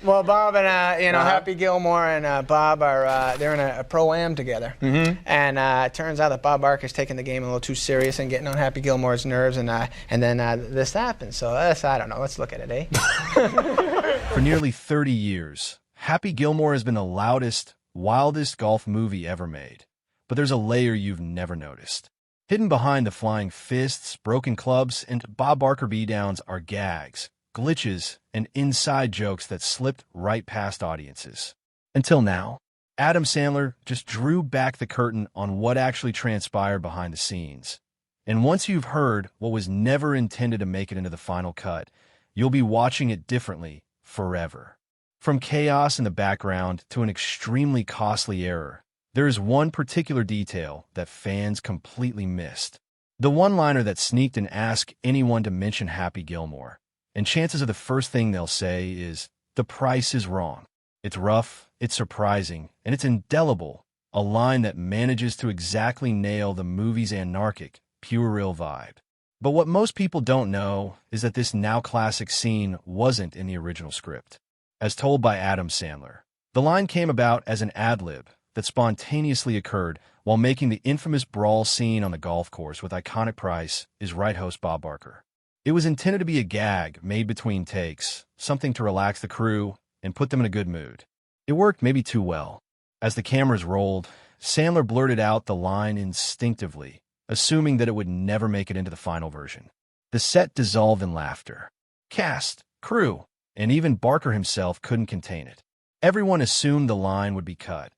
Well, Bob and Happy Gilmore and Bob are they're in a pro-am together, and it turns out that Bob Barker's taking the game a little too serious and getting on Happy Gilmore's nerves, and then this happens. So I don't know. Let's look at it, eh? For nearly 30 years, Happy Gilmore has been the loudest, wildest golf movie ever made. But there's a layer you've never noticed. Hidden behind the flying fists, broken clubs, and Bob Barker beatdowns are gags, glitches, and inside jokes that slipped right past audiences. Until now, Adam Sandler just drew back the curtain on what actually transpired behind the scenes. And once you've heard what was never intended to make it into the final cut, you'll be watching it differently forever. From chaos in the background to an extremely costly error, there is one particular detail that fans completely missed. The one-liner that sneaked and asked anyone to mention Happy Gilmore. And chances of the first thing they'll say is, "The price is wrong." It's rough, it's surprising, and it's indelible, a line that manages to exactly nail the movie's anarchic, puerile vibe. But what most people don't know is that this now-classic scene wasn't in the original script. As told by Adam Sandler, the line came about as an ad-lib that spontaneously occurred while making the infamous brawl scene on the golf course with iconic Price is right host Bob Barker. It was intended to be a gag made between takes, something to relax the crew and put them in a good mood. It worked maybe too well. As the cameras rolled, Sandler blurted out the line instinctively, assuming that it would never make it into the final version. The set dissolved in laughter. Cast, crew, and even Barker himself couldn't contain it. Everyone assumed the line would be cut,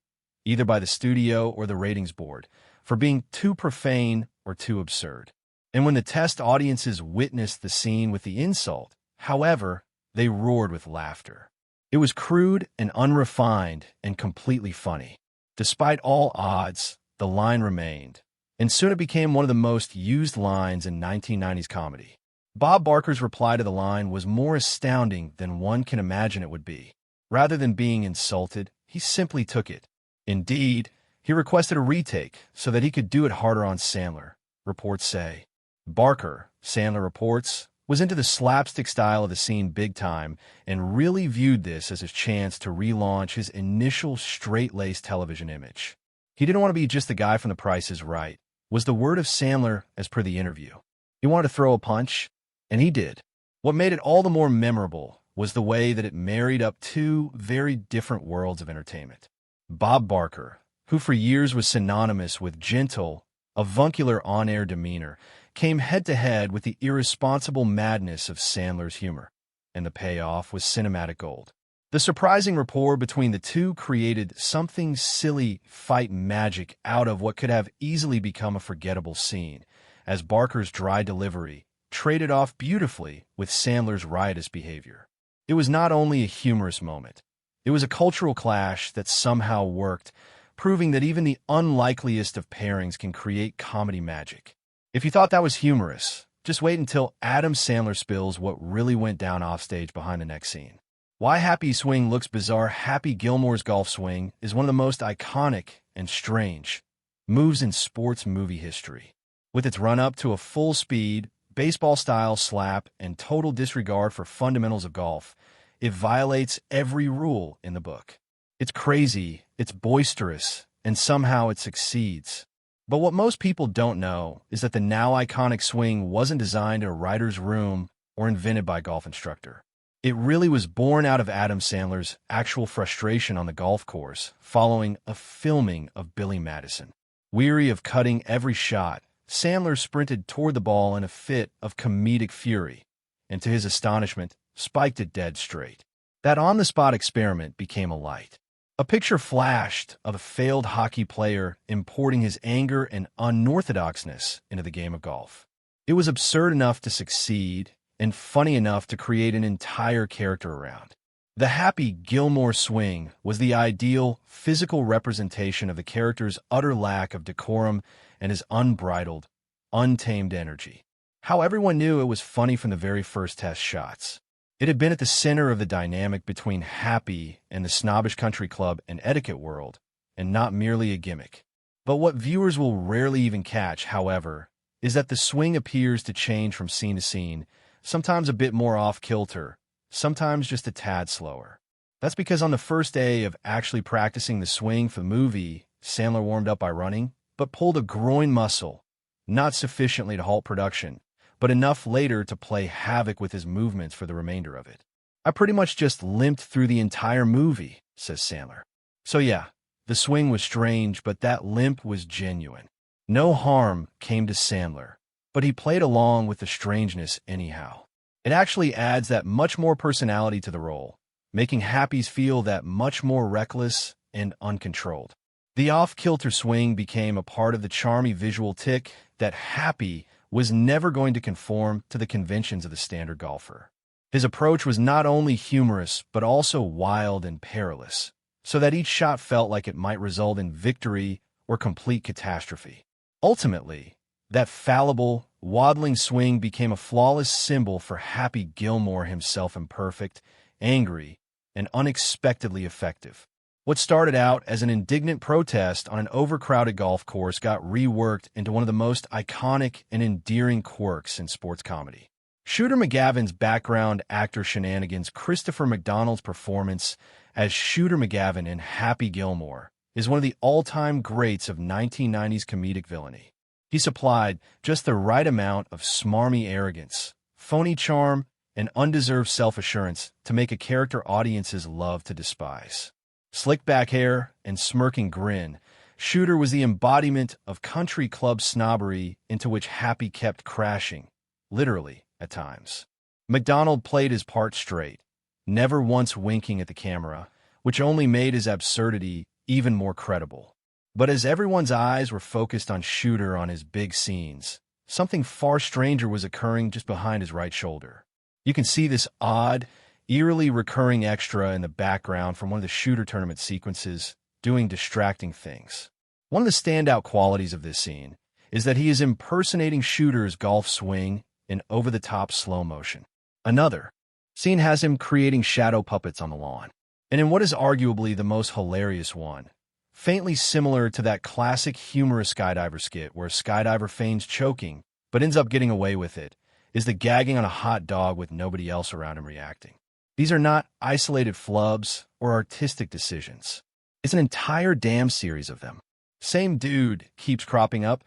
either by the studio or the ratings board, for being too profane or too absurd. And when the test audiences witnessed the scene with the insult, however, they roared with laughter. It was crude and unrefined and completely funny. Despite all odds, the line remained, and soon it became one of the most used lines in 1990s comedy. Bob Barker's reply to the line was more astounding than one can imagine it would be. Rather than being insulted, he simply took it. Indeed, he requested a retake so that he could do it harder on Sandler, reports say. Barker, Sandler reports, was into the slapstick style of the scene big time and really viewed this as his chance to relaunch his initial straight-laced television image. He didn't want to be just the guy from The Price is Right, was the word of Sandler as per the interview. He wanted to throw a punch, and he did. What made it all the more memorable was the way that it married up two very different worlds of entertainment. Bob Barker, who for years was synonymous with gentle, avuncular on-air demeanor, came head-to-head with the irresponsible madness of Sandler's humor, and the payoff was cinematic gold. The surprising rapport between the two created something silly fight magic out of what could have easily become a forgettable scene, as Barker's dry delivery traded off beautifully with Sandler's riotous behavior. It was not only a humorous moment, it was a cultural clash that somehow worked, proving that even the unlikeliest of pairings can create comedy magic. If you thought that was humorous, just wait until Adam Sandler spills what really went down offstage behind the next scene. Why Happy Swing looks bizarre. Happy Gilmore's golf swing is one of the most iconic and strange moves in sports movie history. With its run-up to a full-speed, baseball-style slap and total disregard for fundamentals of golf, it violates every rule in the book. It's crazy, it's boisterous, and somehow it succeeds. But what most people don't know is that the now iconic swing wasn't designed in a writer's room or invented by a golf instructor. It really was born out of Adam Sandler's actual frustration on the golf course following a filming of Billy Madison. Weary of cutting every shot, Sandler sprinted toward the ball in a fit of comedic fury, and to his astonishment, spiked it dead straight. That on-the-spot experiment became a light. A picture flashed of a failed hockey player importing his anger and unorthodoxness into the game of golf. It was absurd enough to succeed and funny enough to create an entire character around. The Happy Gilmore swing was the ideal physical representation of the character's utter lack of decorum and his unbridled, untamed energy. How everyone knew it was funny from the very first test shots. It had been at the center of the dynamic between Happy and the snobbish country club and etiquette world, and not merely a gimmick. But what viewers will rarely even catch, however, is that the swing appears to change from scene to scene, sometimes a bit more off-kilter, sometimes just a tad slower. That's because on the first day of actually practicing the swing for the movie, Sandler warmed up by running, but pulled a groin muscle, not sufficiently to halt production, but enough later to play havoc with his movements for the remainder of it. I pretty much just limped through the entire movie, says Sandler. So yeah, the swing was strange, but that limp was genuine. No harm came to Sandler, but he played along with the strangeness anyhow. It actually adds that much more personality to the role, making Happy's feel that much more reckless and uncontrolled. The off-kilter swing became a part of the charmy visual tick that Happy was never going to conform to the conventions of the standard golfer. His approach was not only humorous, but also wild and perilous, so that each shot felt like it might result in victory or complete catastrophe. Ultimately, that fallible, waddling swing became a flawless symbol for Happy Gilmore, himself imperfect, angry, and unexpectedly effective. What started out as an indignant protest on an overcrowded golf course got reworked into one of the most iconic and endearing quirks in sports comedy. Shooter McGavin's background actor shenanigans, Christopher McDonald's performance as Shooter McGavin in Happy Gilmore, is one of the all-time greats of 1990s comedic villainy. He supplied just the right amount of smarmy arrogance, phony charm, and undeserved self-assurance to make a character audiences love to despise. Slick back hair and smirking grin, Shooter was the embodiment of country club snobbery into which Happy kept crashing, literally, at times. McDonald played his part straight, never once winking at the camera, which only made his absurdity even more credible. But as everyone's eyes were focused on Shooter on his big scenes, something far stranger was occurring just behind his right shoulder. You can see this odd, eerily recurring extra in the background from one of the Shooter tournament sequences, doing distracting things. One of the standout qualities of this scene is that he is impersonating Shooter's golf swing in over-the-top slow motion. Another scene has him creating shadow puppets on the lawn. And in what is arguably the most hilarious one, faintly similar to that classic humorous skydiver skit where a skydiver feigns choking but ends up getting away with it, is the gagging on a hot dog with nobody else around him reacting. These are not isolated flubs or artistic decisions. It's an entire damn series of them. Same dude keeps cropping up,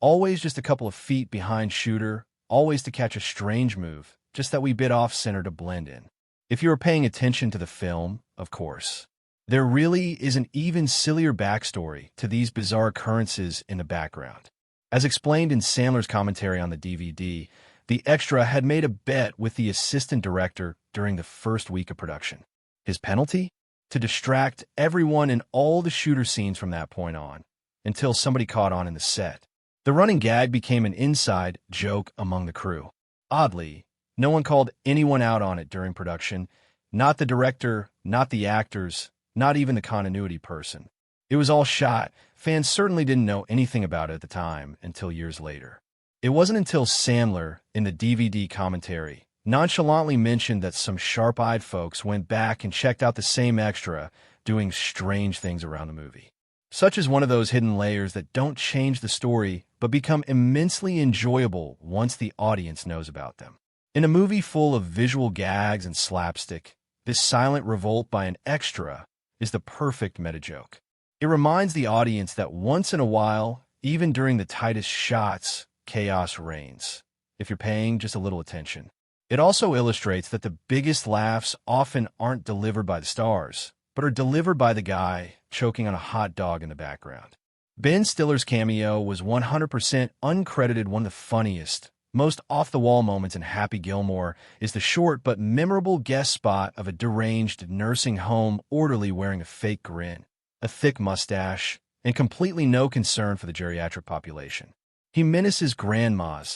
always just a couple of feet behind Shooter, always to catch a strange move, just that we bit off center to blend in. If you were paying attention to the film, of course. There really is an even sillier backstory to these bizarre occurrences in the background. As explained in Sandler's commentary on the DVD, the extra had made a bet with the assistant director during the first week of production. His penalty? To distract everyone in all the Shooter scenes from that point on, until somebody caught on in the set. The running gag became an inside joke among the crew. Oddly, no one called anyone out on it during production, not the director, not the actors, not even the continuity person. It was all shot. Fans certainly didn't know anything about it at the time until years later. It wasn't until Sandler, in the DVD commentary, nonchalantly mentioned that some sharp-eyed folks went back and checked out the same extra, doing strange things around the movie. Such is one of those hidden layers that don't change the story, but become immensely enjoyable once the audience knows about them. In a movie full of visual gags and slapstick, this silent revolt by an extra is the perfect meta-joke. It reminds the audience that once in a while, even during the tightest shots, chaos reigns, if you're paying just a little attention. It also illustrates that the biggest laughs often aren't delivered by the stars, but are delivered by the guy choking on a hot dog in the background. Ben Stiller's cameo was 100% uncredited. One of the funniest, most off-the-wall moments in Happy Gilmore is the short but memorable guest spot of a deranged nursing home orderly wearing a fake grin, a thick mustache, and completely no concern for the geriatric population. He menaces grandmas,